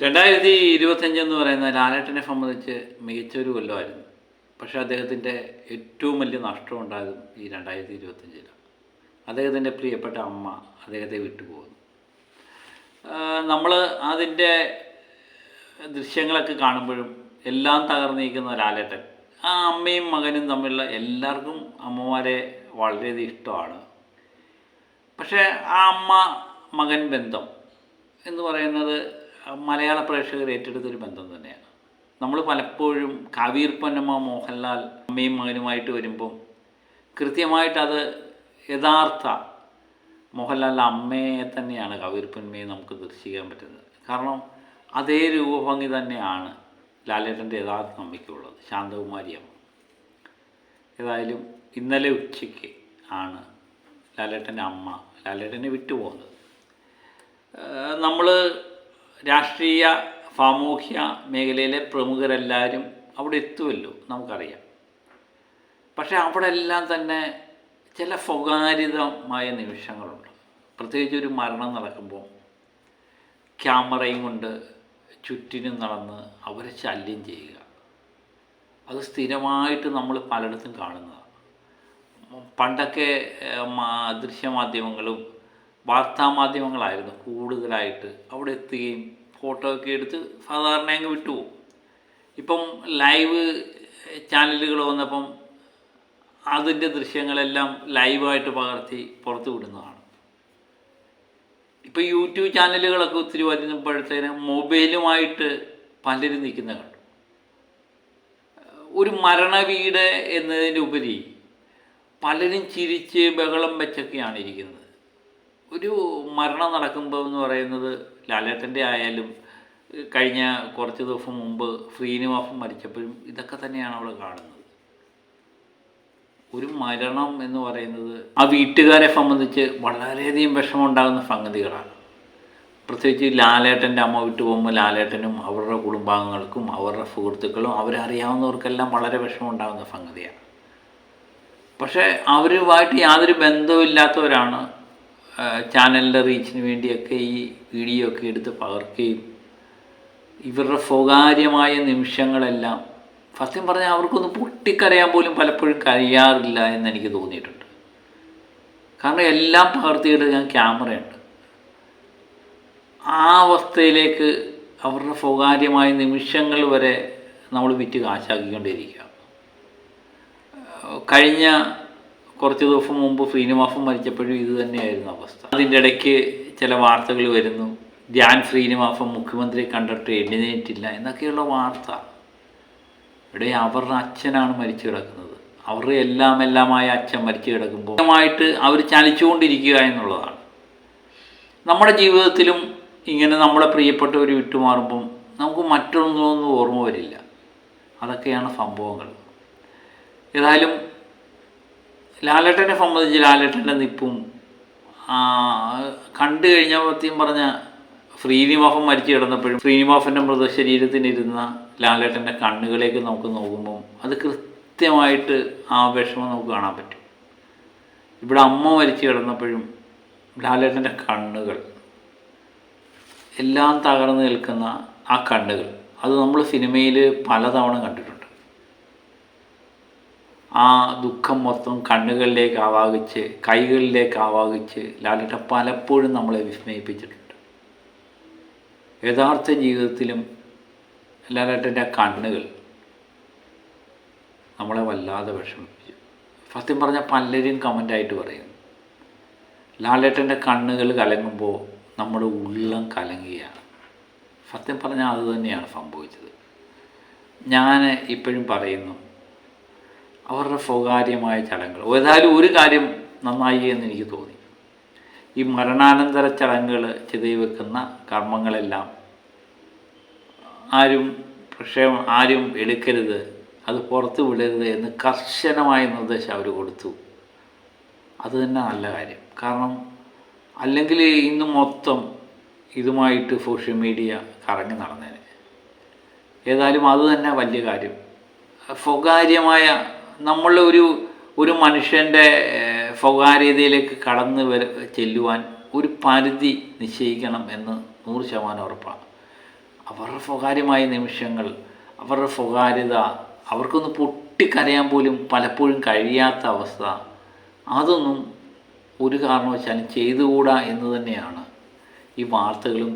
2025 എന്ന് പറയുന്ന ലാലേട്ടനെ സംബന്ധിച്ച് മികച്ചൊരു കൊല്ലമായിരുന്നു. പക്ഷേ അദ്ദേഹത്തിൻ്റെ ഏറ്റവും വലിയ നഷ്ടം ഉണ്ടായതും ഈ 2025. അദ്ദേഹത്തിൻ്റെ പ്രിയപ്പെട്ട അമ്മ അദ്ദേഹത്തെ വിട്ടുപോകുന്നു. നമ്മൾ അതിൻ്റെ ദൃശ്യങ്ങളൊക്കെ കാണുമ്പോഴും എല്ലാം തകർന്നിരിക്കുന്ന ലാലേട്ടൻ, ആ അമ്മയും മകനും തമ്മിലുള്ള എല്ലാവർക്കും അമ്മമാരെ വളരെയധികം ഇഷ്ടമാണ്. പക്ഷേ ആ അമ്മ മകൻ ബന്ധം എന്ന് പറയുന്നത് മലയാള പ്രേക്ഷകർ ഏറ്റെടുത്തൊരു ബന്ധം തന്നെയാണ്. നമ്മൾ പലപ്പോഴും കാവേരി പൊന്നമ്മ മോഹൻലാൽ അമ്മയും മകനുമായിട്ട് വരുമ്പം കൃത്യമായിട്ടത് യഥാർത്ഥ മോഹൻലാലിൻ്റെ അമ്മയെ തന്നെയാണ് കാവേരി പൊന്നമ്മയെ നമുക്ക് ദർശിക്കാൻ പറ്റുന്നത്. കാരണം അതേ രൂപഭംഗി തന്നെയാണ് ലാലേട്ടൻ്റെ യഥാർത്ഥ അമ്മയ്ക്കുള്ളത്, ശാന്തകുമാരി അമ്മ. ഏതായാലും ഇന്നലെ ഉച്ചയ്ക്ക് ആണ് ലാലേട്ടൻ്റെ അമ്മ ലാലേട്ടനെ വിട്ടുപോകുന്നത്. നമ്മൾ രാഷ്ട്രീയ സാമൂഹ്യ മേഖലയിലെ പ്രമുഖരെല്ലാവരും അവിടെ എത്തുമല്ലോ, നമുക്കറിയാം. പക്ഷേ അവിടെ എല്ലാം തന്നെ ചില സ്വകാര്യതമായ നിമിഷങ്ങളുണ്ട്. പ്രത്യേകിച്ച് ഒരു മരണം നടക്കുമ്പോൾ ക്യാമറയും കൊണ്ട് ചുറ്റിനും നടന്ന് അവരെ ശല്യം ചെയ്യുക, അത് സ്ഥിരമായിട്ട് നമ്മൾ പലയിടത്തും കാണുന്നതാണ്. പണ്ടൊക്കെ ദൃശ്യമാധ്യമങ്ങളും വാർത്താമാധ്യമങ്ങളായിരുന്നു കൂടുതലായിട്ട് അവിടെ എത്തുകയും ഫോട്ടോ ഒക്കെ എടുത്ത് സാധാരണ അങ്ങ് വിട്ടുപോകും. ഇപ്പം ലൈവ് ചാനലുകൾ വന്നപ്പം അതിൻ്റെ ദൃശ്യങ്ങളെല്ലാം ലൈവായിട്ട് പകർത്തി പുറത്ത് വിടുന്നതാണ്. ഇപ്പോൾ യൂട്യൂബ് ചാനലുകളൊക്കെ ഒത്തിരി വരുമ്പോഴത്തേനും മൊബൈലുമായിട്ട് പലരും നിൽക്കുന്ന കണ്ടു. ഒരു മരണവീട് എന്നതിനുപരി പലരും ചിരിച്ച് ബഹളം വെച്ചൊക്കെയാണ് ഇരിക്കുന്നത്. ഒരു മരണം നടക്കുമ്പോൾ എന്ന് പറയുന്നത് ലാലേട്ടൻ്റെ ആയാലും കഴിഞ്ഞ കുറച്ച് ദിവസം മുമ്പ് ശ്രീനിവാസൻ മരിച്ചപ്പോഴും ഇതൊക്കെ തന്നെയാണ് അവിടെ കാണുന്നത്. ഒരു മരണം എന്ന് പറയുന്നത് ആ വീട്ടുകാരെ സംബന്ധിച്ച് വളരെയധികം വിഷമമുണ്ടാകുന്ന സംഗതികളാണ്. പ്രത്യേകിച്ച് ലാലേട്ടൻ്റെ അമ്മ വിട്ടു പോകുമ്പോൾ ലാലേട്ടനും അവരുടെ കുടുംബാംഗങ്ങൾക്കും അവരുടെ സുഹൃത്തുക്കളും അവരറിയാവുന്നവർക്കെല്ലാം വളരെ വിഷമമുണ്ടാകുന്ന സംഗതിയാണ്. പക്ഷേ അവരുമായിട്ട് യാതൊരു ബന്ധവുമില്ലാത്തവരാണ് ചാനലിൻ്റെ റീച്ചിന് വേണ്ടിയൊക്കെ ഈ വീഡിയോ ഒക്കെ എടുത്ത് പകർക്കുകയും ഇവരുടെ സ്വകാര്യമായ നിമിഷങ്ങളെല്ലാം സത്യം പറഞ്ഞാൽ അവർക്കൊന്ന് പൊട്ടിക്കരയാൻ പോലും പലപ്പോഴും കഴിയാറില്ല എന്നെനിക്ക് തോന്നിയിട്ടുണ്ട്. കാരണം എല്ലാം പകർത്തിയെടുക്കാൻ ക്യാമറയുണ്ട്. ആ അവസ്ഥയിലേക്ക് അവരുടെ സ്വകാര്യമായ നിമിഷങ്ങൾ വരെ നമ്മൾ വിറ്റ് കാശാക്കിക്കൊണ്ടിരിക്കുക. കഴിഞ്ഞ കുറച്ച് ദിവസം മുമ്പ് ശ്രീനിവാസൻ മരിച്ചപ്പോഴും ഇത് തന്നെയായിരുന്നു അവസ്ഥ. അതിൻ്റെ ഇടയ്ക്ക് ചില വാർത്തകൾ വരുന്നു, ധ്യാൻ ശ്രീനിവാസൻ മുഖ്യമന്ത്രിയെ കണ്ടിട്ട് എഴുന്നേറ്റില്ല എന്നൊക്കെയുള്ള വാർത്ത. ഇവിടെ അവരുടെ അച്ഛനാണ് മരിച്ചു കിടക്കുന്നത്. അവരുടെ എല്ലാമായ അച്ഛൻ മരിച്ചു കിടക്കുമ്പോൾ അവർ ചലിച്ചുകൊണ്ടിരിക്കുക എന്നുള്ളതാണ്. നമ്മുടെ ജീവിതത്തിലും ഇങ്ങനെ നമ്മളെ പ്രിയപ്പെട്ടവർ വിട്ടുമാറുമ്പം നമുക്ക് മറ്റൊന്നും ഓർമ്മ വരില്ല. അതൊക്കെയാണ് സംഭവങ്ങൾ. ഏതായാലും ലാലേട്ടനെ സംബന്ധിച്ച് ലാലേട്ടൻ്റെ നിപ്പും കണ്ടു കഴിഞ്ഞാൽ സത്യം പറഞ്ഞ ശ്രീനിവാസൻ മരിച്ചു കിടന്നപ്പോഴും ശ്രീനിവാസൻ്റെ മൃതശരീരത്തിനിരുന്ന ലാലേട്ടൻ്റെ കണ്ണുകളിലേക്ക് നമുക്ക് നോക്കുമ്പം അത് കൃത്യമായിട്ട് ആ വിഷമം നമുക്ക് കാണാൻ പറ്റും. ഇവിടെ അമ്മ മരിച്ചു കിടന്നപ്പോഴും ലാലേട്ടൻ്റെ കണ്ണുകൾ എല്ലാം തകർന്നു നിൽക്കുന്ന ആ കണ്ണുകൾ, അത് നമ്മൾ സിനിമയിൽ പലതവണ കണ്ടിട്ടുണ്ട്. ആ ദുഃഖം മൊത്തം കണ്ണുകളിലേക്ക് ആവാഹിച്ച് കൈകളിലേക്ക് ആവാഹിച്ച് ലാലേട്ടൻ പലപ്പോഴും നമ്മളെ വിസ്മയിപ്പിച്ചിട്ടുണ്ട്. യഥാർത്ഥ ജീവിതത്തിലും ലാലേട്ടൻ്റെ കണ്ണുകൾ നമ്മളെ വല്ലാതെ വിഷമിപ്പിച്ചു. സത്യം പറഞ്ഞാൽ പലരും കമൻ്റായിട്ട് പറയുന്നു, ലാലേട്ടൻ്റെ കണ്ണുകൾ കലങ്ങുമ്പോൾ നമ്മുടെ ഉള്ളം കലങ്ങുകയാണ്. സത്യം പറഞ്ഞാൽ അത് തന്നെയാണ് സംഭവിച്ചത്. ഞാൻ ഇപ്പോഴും പറയുന്നു, അവരുടെ സ്വകാര്യമായ ചടങ്ങുകൾ. ഏതായാലും ഒരു കാര്യം നന്നായി എന്ന് എനിക്ക് തോന്നി, ഈ മരണാനന്തര ചടങ്ങുകൾ ചെയ്തു വെക്കുന്ന കർമ്മങ്ങളെല്ലാം ആരും എടുക്കരുത്, അത് പുറത്ത് വിടരുത് എന്ന് കർശനമായ നിർദ്ദേശം അവർ കൊടുത്തു. അത് തന്നെ നല്ല കാര്യം. കാരണം അല്ലെങ്കിൽ ഇന്ന് മൊത്തം ഇതുമായിട്ട് സോഷ്യൽ മീഡിയ കറങ്ങി നടന്നേനെ. ഏതായാലും അത് തന്നെ വലിയ കാര്യം. സ്വകാര്യമായ നമ്മളുടെ ഒരു മനുഷ്യൻ്റെ സ്വകാര്യതയിലേക്ക് കടന്നു ചെല്ലുവാൻ ഒരു പരിധി നിശ്ചയിക്കണം എന്ന് 100% ഉറപ്പാണ്. അവരുടെ സ്വകാര്യമായ നിമിഷങ്ങൾ, അവരുടെ സ്വകാര്യത, അവർക്കൊന്ന് പൊട്ടിക്കരയാൻ പോലും പലപ്പോഴും കഴിയാത്ത അവസ്ഥ, അതൊന്നും ഒരു കാരണവശാലും ചെയ്തുകൂടാ എന്ന് തന്നെയാണ് ഈ വാർത്തകളും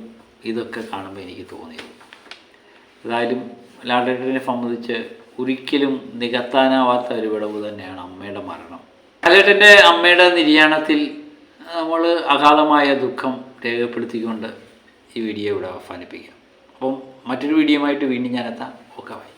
ഇതൊക്കെ കാണുമ്പോൾ എനിക്ക് തോന്നിയത്. ഏതായാലും ലാലേട്ടനെ സംബന്ധിച്ച് ഒരിക്കലും നികത്താനാവാത്ത ഒരു വിടവ് തന്നെയാണ് അമ്മയുടെ മരണം. ലാലേട്ടൻ്റെ അമ്മയുടെ നിര്യാണത്തിൽ നമ്മൾ അഗാധമായ ദുഃഖം രേഖപ്പെടുത്തിക്കൊണ്ട് ഈ വീഡിയോ ഇവിടെ അവസാനിപ്പിക്കാം. അപ്പം മറ്റൊരു വീഡിയോയുമായിട്ട് വീണ്ടും ഞാനെത്താം. Okay, by.